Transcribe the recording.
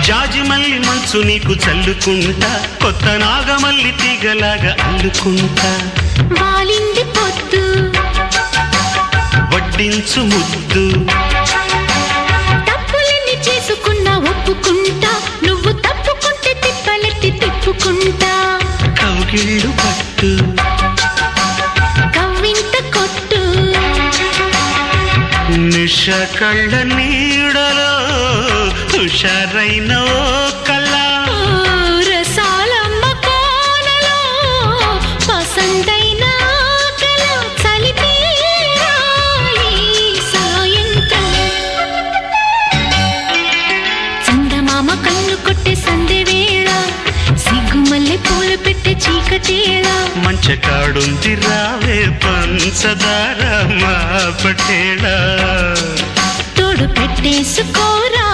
జాజి మల్లి మంచు నీకు చల్లుకుంటా, కొత్త నాగమల్లి తీగలాగా అల్లుకుంటా. వాలింది పొద్దు వడ్డించు ముద్దు, తప్పులన్నీ చేసుకున్నా ఒప్పుకుంటా, నువ్వు తప్పుకుంటే తిప్పలెత్తి తిప్పుకుంటా. కౌగిళ్ళు పట్టు కవ్వింత కొట్టు, నిష కళ్ళ నీడలో హుషారైన ఓ కళ. రసాలమ్మ కోనలో పసందైన కళ. చలితీరాలి సాయంత్రం, చందమామ కన్ను కొట్టే సందె వేళ, సిగ్గుమల్లె పూలు పెట్టే చీకటేళ. మంచకాడుంది రావే పంచదార మా పటేళ, తోడు పెట్టేసుకోరా